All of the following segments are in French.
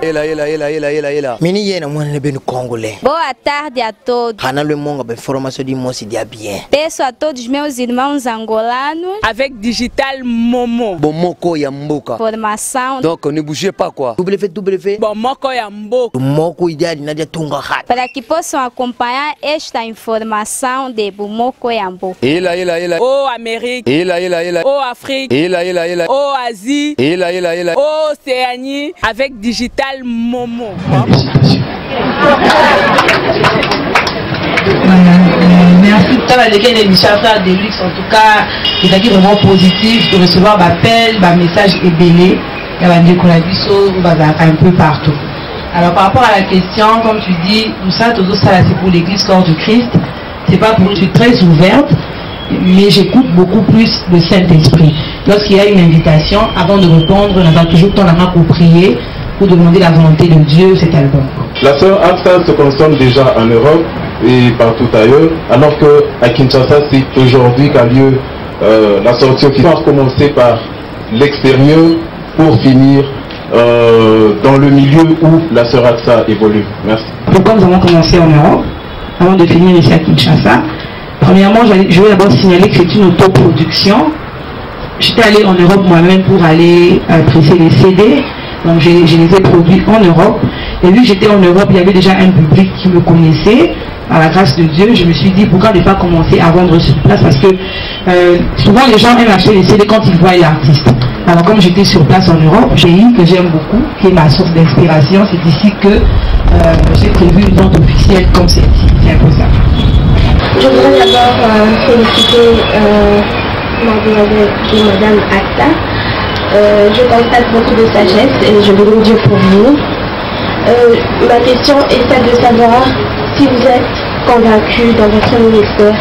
Ela. Menina, mano, bem no Congolês. Boa tarde a todos. Hanalo monga bem formação de moça dia bien. Peço a todos meus irmãos angolanos. Avec Digital Momo. Bomoko ya mboka. Formação. Donc ne bougez pas quoi. www. Bomoko ya mboka. Bomoko ideal nadia tunga hat. Para que possam acompanhar esta informação de Bomoko ya mboka. Ela. Oh Amérique. Ela. Oh Afrique. Ela. Oh Asie. Ela. Oh Océanie. Avec Digital Momo. Merci pour la lesquelles l'émission Frère de Luxe, en tout cas, il a dit vraiment positif de recevoir l'appel, le message est belé, il y a des collaborations un peu partout. Alors par rapport à la question, comme tu dis, tout ça c'est pour l'église corps du Christ, c'est pas pour, je suis très ouverte, mais j'écoute beaucoup plus le Saint-Esprit. Lorsqu'il y a une invitation, avant de répondre, on a toujours temps pour prier, pour demander la volonté de Dieu, cet album. La sœur Aksa se consomme déjà en Europe et partout ailleurs, alors qu'à Kinshasa, c'est aujourd'hui qu'a lieu la sortie officielle. On va commencer par l'extérieur pour finir dans le milieu où la sœur Aksa évolue. Merci. Pourquoi nous avons commencé en Europe, avant de finir ici à Kinshasa? Premièrement, je vais d'abord signaler que c'est une autoproduction. J'étais allé en Europe moi-même pour aller presser les CD. Donc je les ai produits en Europe. Et vu que j'étais en Europe, il y avait déjà un public qui me connaissait. À la grâce de Dieu, je me suis dit pourquoi ne pas commencer à vendre sur place, parce que souvent les gens aiment acheter les CD quand ils voient l'artiste. Alors comme j'étais sur place en Europe, j'ai eu que j'aime beaucoup, qui est ma source d'inspiration. C'est ici que j'ai prévu une vente officielle comme celle-ci. C'est un peu ça. Je voudrais d'abord féliciter Madame Aksa. Je constate beaucoup de sagesse et je bénis Dieu pour vous. Ma question est celle de savoir si vous êtes convaincu dans votre ministère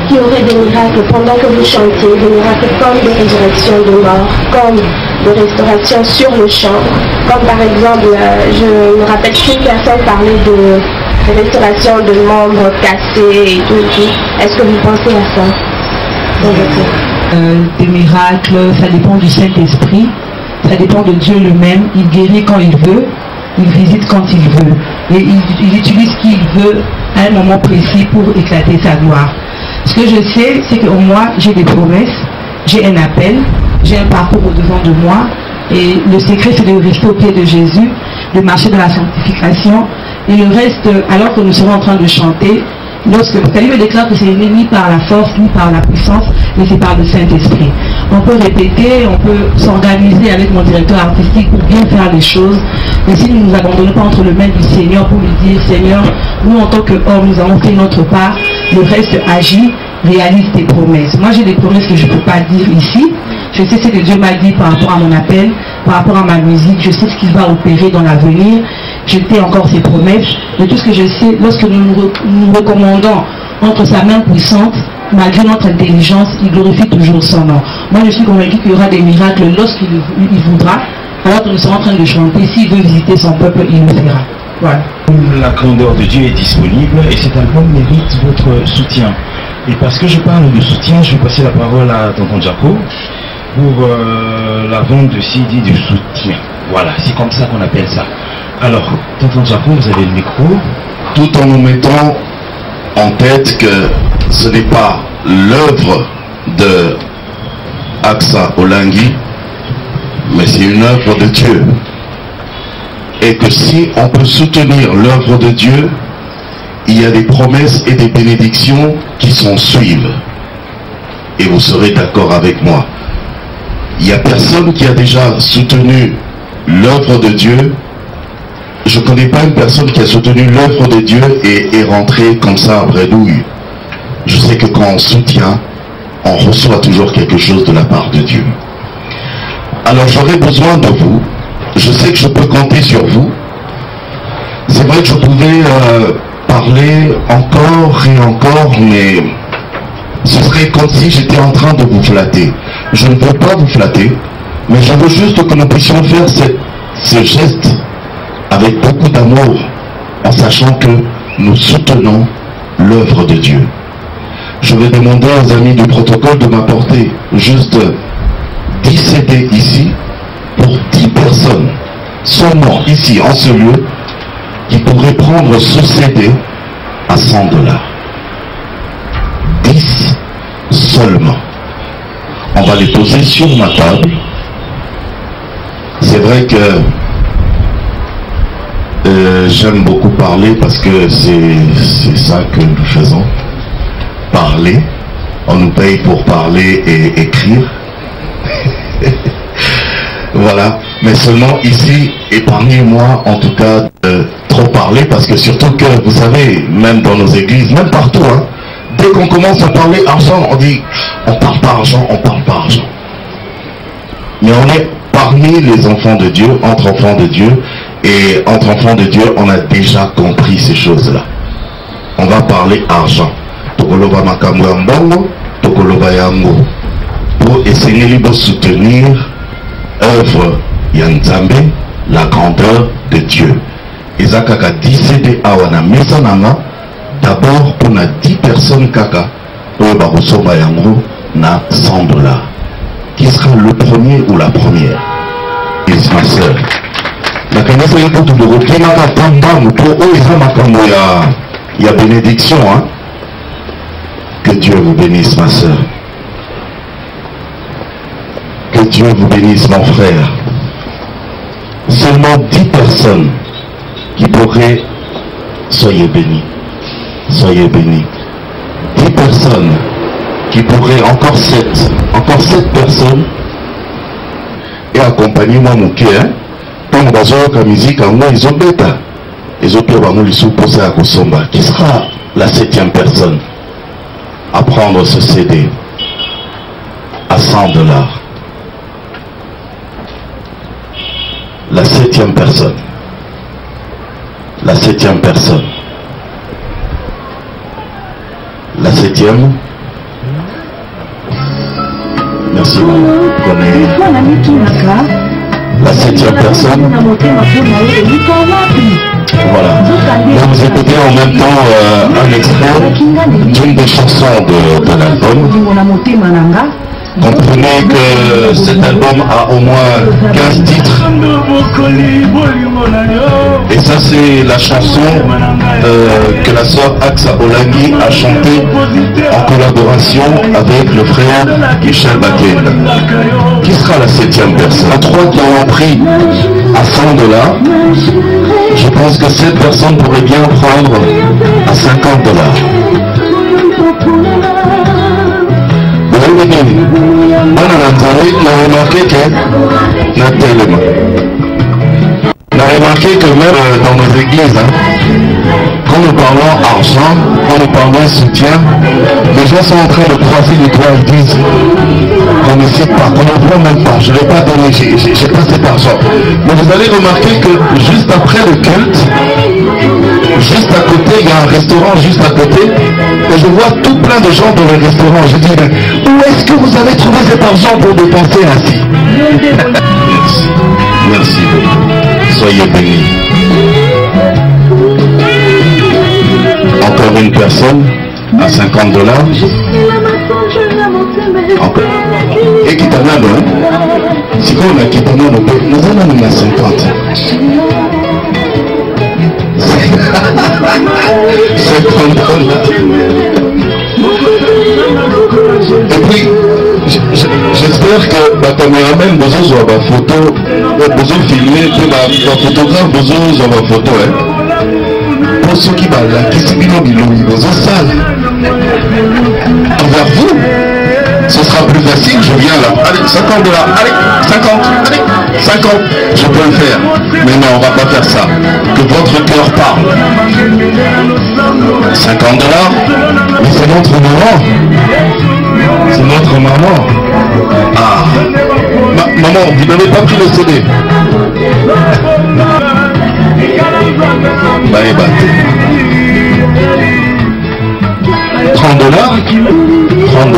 qu'il y aurait des miracles pendant que vous chantiez, des miracles comme de résurrection de morts, comme de restauration sur le champ, comme par exemple, je me rappelle qu'une personne parlait de restauration de membres cassés et tout. Est-ce que vous pensez à ça dans votre vie? Des miracles, ça dépend du Saint-Esprit, ça dépend de Dieu lui-même. Il guérit quand il veut, il visite quand il veut, et il utilise ce qu'il veut à un moment précis pour éclater sa gloire. Ce que je sais, c'est que moi j'ai des promesses, j'ai un appel, j'ai un parcours au-devant de moi, et le secret c'est de rester au pied de Jésus, de marcher dans la sanctification, et le reste, alors que nous serons en train de chanter, lorsque la Bible déclare que ce n'est ni par la force ni par la puissance, mais c'est par le Saint-Esprit. On peut répéter, on peut s'organiser avec mon directeur artistique pour bien faire les choses, mais si nous ne nous abandonnons pas entre les mains du Seigneur pour lui dire, Seigneur, nous en tant qu'hommes, nous avons fait notre part, le reste agit, réalise tes promesses. Moi j'ai des promesses que je ne peux pas dire ici, je sais ce que Dieu m'a dit par rapport à mon appel, par rapport à ma musique, je sais ce qu'il va opérer dans l'avenir, je tais encore ses promesses, mais tout ce que je sais, lorsque nous nous recommandons entre sa main puissante, malgré notre intelligence, il glorifie toujours son nom. Moi je suis convaincu qu'il y aura des miracles lorsqu'il voudra, alors que nous sommes en train de chanter, s'il veut visiter son peuple, il le fera. Voilà. La grandeur de Dieu est disponible et cet album mérite votre soutien. Et parce que je parle de soutien, je vais passer la parole à Tonton Jaco pour la vente de CD de soutien. Voilà, c'est comme ça qu'on appelle ça. Alors, Tonton Jaco, vous avez le micro. Tout en nous mettant en tête que ce n'est pas l'œuvre de Aksa Olangi, mais c'est une œuvre de Dieu. Et que si on peut soutenir l'œuvre de Dieu, il y a des promesses et des bénédictions qui s'en suivent. Et vous serez d'accord avec moi. Il n'y a personne qui a déjà soutenu l'œuvre de Dieu. Je ne connais pas une personne qui a soutenu l'œuvre de Dieu et est rentrée comme ça à bredouille. Je sais que quand on soutient, on reçoit toujours quelque chose de la part de Dieu. Alors j'aurais besoin de vous. Je sais que je peux compter sur vous. C'est vrai que je pouvais parler encore et encore, mais ce serait comme si j'étais en train de vous flatter. Je ne veux pas vous flatter, mais je veux juste que nous puissions faire ce geste avec beaucoup d'amour, en sachant que nous soutenons l'œuvre de Dieu. Je vais demander aux amis du protocole de m'apporter juste 10 CD ici, pour 10 personnes son nom ici, en ce lieu, qui pourrait prendre ce CD à 100 $. 10 seulement. On va les poser sur ma table. C'est vrai que j'aime beaucoup parler parce que c'est ça que nous faisons. Parler. On nous paye pour parler et écrire. Voilà. Mais seulement ici, épargnez-moi en tout cas de trop parler parce que surtout que vous savez, même dans nos églises, même partout, hein, dès qu'on commence à parler argent, on dit on parle pas argent, on parle pas argent. Mais on est parmi les enfants de Dieu, entre enfants de Dieu, et entre enfants de Dieu, on a déjà compris ces choses-là. On va parler argent. Tokoloba makambo ya mbongo, tokoloba yango. Pour essayer de soutenir œuvre Yanzambe, la grandeur de Dieu. Ezakaka 10 CD awana mesa nanga. D'abord, on a 10 personnes kaka. Obarosoba yango na 100 $. Qui sera le premier ou la première? Is ma sœur. La kanasa yoko to de rokima ka pamba muto o isa makambo ya bénédiction, hein. Que Dieu vous bénisse, ma sœur. Que Dieu vous bénisse, mon frère. Seulement 10 personnes qui pourraient, soyez bénis. Soyez bénis. 10 personnes qui pourraient, encore 7 personnes, et accompagnez-moi mon cœur, comme dans la musique, ils ont bêta. Ils ont pu avoir posé à Kosomba. Qui sera la 7e personne à prendre ce CD à 100 $? La 7e personne. La 7e personne. La 7e. Merci. Prenez. La 7e personne. Voilà. Donc vous écoutez en même temps un extrait d'une des chansons de l'album. Comprenez que cet album a au moins 15 titres. Et ça c'est la chanson que la sœur Axa Olangi a chantée en collaboration avec le frère Michel Bakel. Qui sera la 7e personne? À 3 qui ont pris à 100 $. Je pense que cette personne pourrait bien prendre à 50 $. On a remarqué que même dans nos églises, hein, quand nous parlons argent, quand nous parlons soutien, les gens sont en train de croiser les doigts, ils disent qu'on ne sait pas, qu'on ne prend même pas, je ne vais pas donner, j'ai pas cet argent. Mais vous allez remarquer que juste après le culte, juste à côté, il y a un restaurant juste à côté, et je vois tout plein de gens dans le restaurant. Je dis, mais où est-ce que vous avez trouvé cet argent pour dépenser ainsi? Merci, merci beaucoup. Soyez bénis. Encore une personne à 50 $. Encore. Et qui t'a donné, si on a qui t'a donné, nous en avons 50. 50 $. Et puis, j'espère que ma caméraman besoin de ma photo, besoin de filmer, puis ma photographe besoin de ma photo. Pour ceux qui parlent là, qu'est-ce qu'ils ont mis besoin de salle. Envers vous, ce sera plus facile, je viens là. Allez, 50 $, allez, 50, allez, 50, je peux le faire. Mais non, on va pas faire ça. Que votre cœur parle. 50 $, mais c'est notre maman. C'est notre maman. Ah, maman, vous n'avez pas pris le CD. Bye bye. 30 $, 30 $,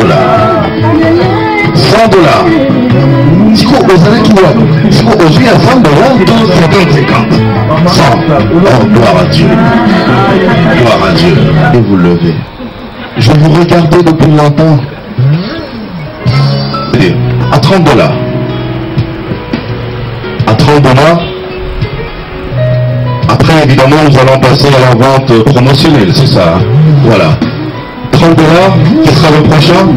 100 $. Si vous avez qui voit, si vous avez à 100 $, 50, 50. 100. Oh, gloire à Dieu. Gloire à Dieu. Et vous levez. Je vous regardais depuis longtemps. À 30 $. À 30 $. évidemment, nous allons passer à la vente promotionnelle, c'est ça. Hein? Voilà. 30 $, qui sera le prochain?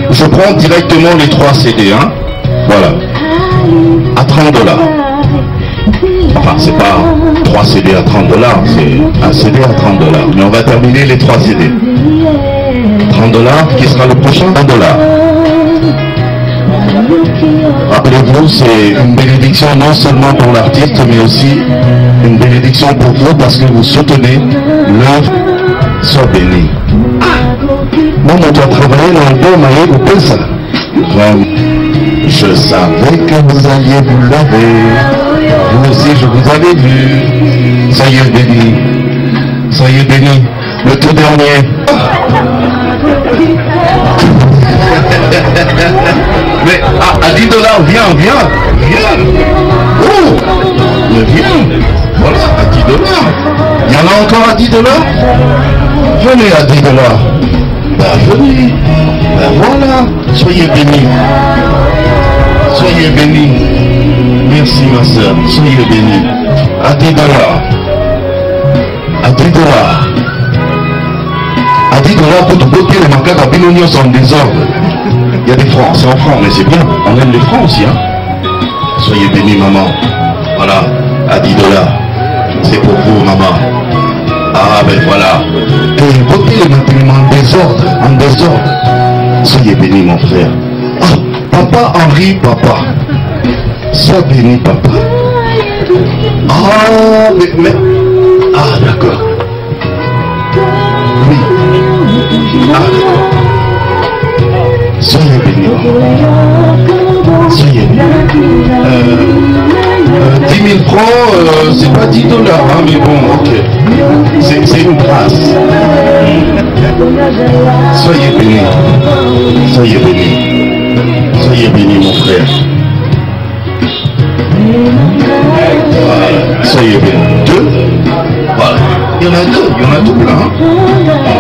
Je prends directement les 3 CD, hein. Voilà. À 30 $. Enfin, c'est pas 3 CD à 30 $, c'est un CD à 30 $. Mais on va terminer les 3 CD. 30 $, qui sera le prochain? 1 $. Rappelez-vous, c'est une bénédiction non seulement pour l'artiste, mais aussi une bénédiction pour vous parce que vous soutenez l'œuvre. Sois béni. Moi, on doit travailler dans le bon maillot ou pas ça. Je savais que vous alliez vous lever. Vous aussi, je vous avais vu. Soyez béni. Soyez béni. Le tout dernier. Mais à 10 $, viens. Oh, mais viens. Voilà, à 10 $. Il y en a encore à 10 $? Venez à 10 $. Ben venez. Ben voilà. Soyez bénis. Soyez bénis. Merci ma soeur. Soyez bénis. À 10 $. À 10 $. À 10 $ pour te bloquer les macaques à Binonios en désordre. Il y a des francs, c'est en francs, mais c'est bien. On aime les francs aussi, hein. Soyez bénis, maman. Voilà, à 10 $. C'est pour vous, maman. Ah, ben voilà. Et votez les matériaux en désordre. Soyez bénis, mon frère. Ah, papa Henri, papa. Sois béni, papa. Ah, mais... Ah, d'accord. Oui. Ah, d'accord. Soyez bénis, maman. Soyez bénis. 10 000 francs, c'est pas 10 $, hein, mais bon, ok. C'est une grâce. Soyez bénis. Soyez bénis. Soyez bénis, mon frère. Voilà. Soyez bénis. 2. Voilà. Il y en a 2. Il y en a tout plein. Hein?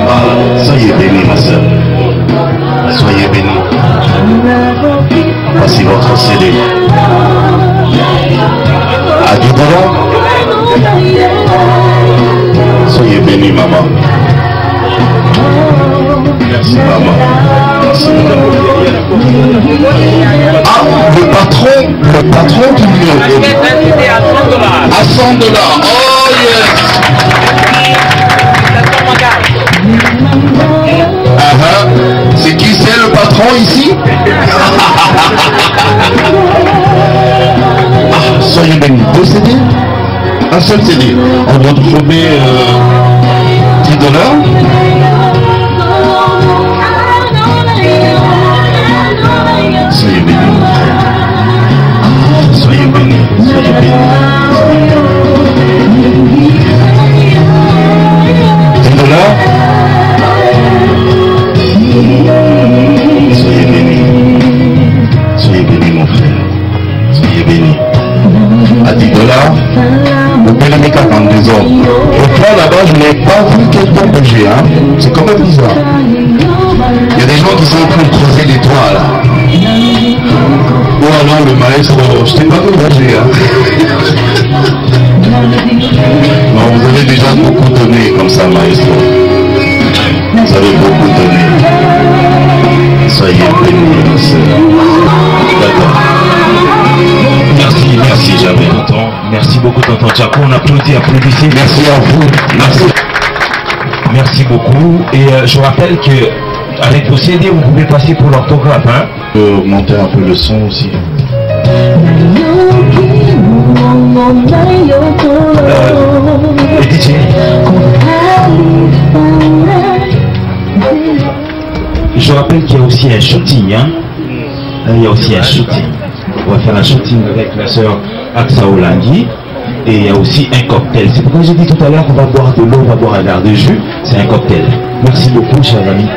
Voilà. Soyez bénis, ma soeur. Soyez bénis. Voici votre CD. À 10 $. Soyez bénis, maman. Merci, maman. Merci, maman. Ah, le patron qui lui a donné. À 100 $. Oh, yes. C'est qui c'est le patron ici? Ah, soyez bénis. 2 CD? Un seul CD. On va trouver 10 $. Soyez bénis, mon frère. Soyez bénis. Soyez bénis. 10 $. Soyez bénis. Soyez bénis, mon frère. Soyez bénis. À 10 $, vous payez les cartes en désordre. Au plan là-bas, je n'ai pas vu quelqu'un bouger. Hein. C'est quand même bizarre. Il y a des gens qui sont en train de creuser les toits là. Ou alors le maestro, je t'ai pas vu bouger. Hein. Non, vous avez déjà beaucoup donné comme ça, maestro. Vous avez beaucoup donné. Soyez bénis, ma soeur. D'accord. Merci, j'avais longtemps. Merci beaucoup, tonton Tchako. On applaudissez. Merci à vous. Merci. Merci beaucoup. Et je rappelle que avec vos CD, vous pouvez passer pour l'orthographe. Hein. Monter un peu le son aussi. Et DJ. Je rappelle qu'il y a aussi un shooting. Hein. Il y a aussi un shooting. On va faire un shooting avec la sœur Aksa Olangi. Et il y a aussi un cocktail. C'est pourquoi j'ai dit tout à l'heure qu'on va boire de l'eau, on va boire un verre de jus. C'est un cocktail. Merci beaucoup, chers amis.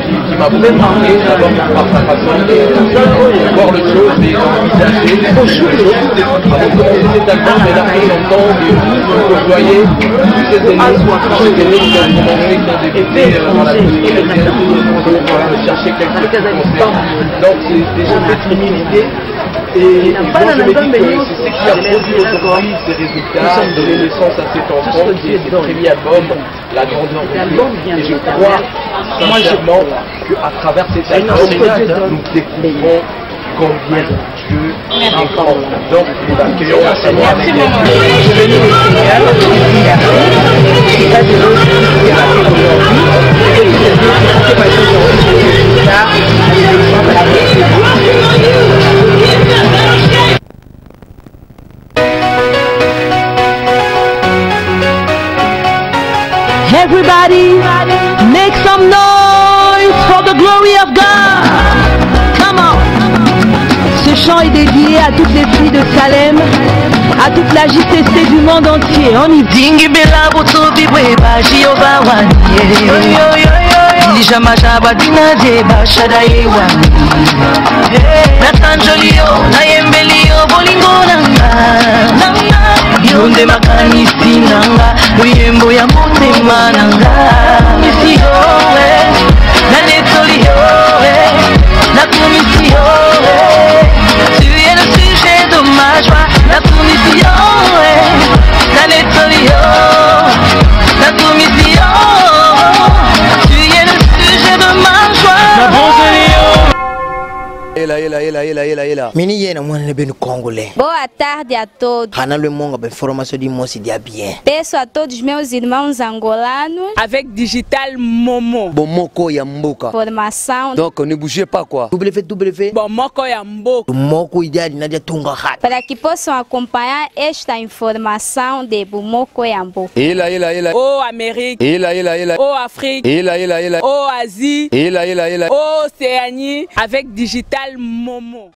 qui m'a beaucoup marqué d'abord par sa façon de voir les choses et d'envisager. Avant de commencer cet album, mais là, plus longtemps, vous voyez, ces aînés qui ont commencé, qui ont débuté dans la musique chrétienne pour chercher quelques conseils. Donc, c'est des gens de timidité. Et moi, je me dis que c'est ce qui a produit aujourd'hui ces résultats, donné naissance à cet enfant qui est le premier album, La Grandeur de Dieu. Et je crois sincèrement qu'à travers cet album, nous découvrons combien Dieu est grand. Donc, nous l'accueillons à savoir avec les Everybody, make some noise for the glory of God. Come on. Ce chant est dédié à toutes les filles de Salem, à toute la JTC du monde entier. On y va. Yonde makanisi nanga Uyembo ya motema nanga Misi yowe Na netoli yowe Na kumisi yowe Tu es le sujet de ma joie Na kumisi yowe Na netoli yowe Na kumisi yowe Tu es le sujet de ma joie Na bonzeli yowe Ela. Mini yena mwana bem congolais. Boa tarde a todos. Hanalo monga ben formation de moço dia bien. Peço a todos meus irmãos angolanos avec Digital Momo. Bomoko ya mboka. Formação. Donc ne bougez pas quoi. www. Bomoko ya mboka. Moko ideia de Nadia Tunga hat. Para que possam acompanhar esta informação de Bomoko ya mboka. Ela. Oh Amérique. Ela. Oh Afrique. Ela. Oh Asie. Ela. Oh Océanie avec Digital Momo.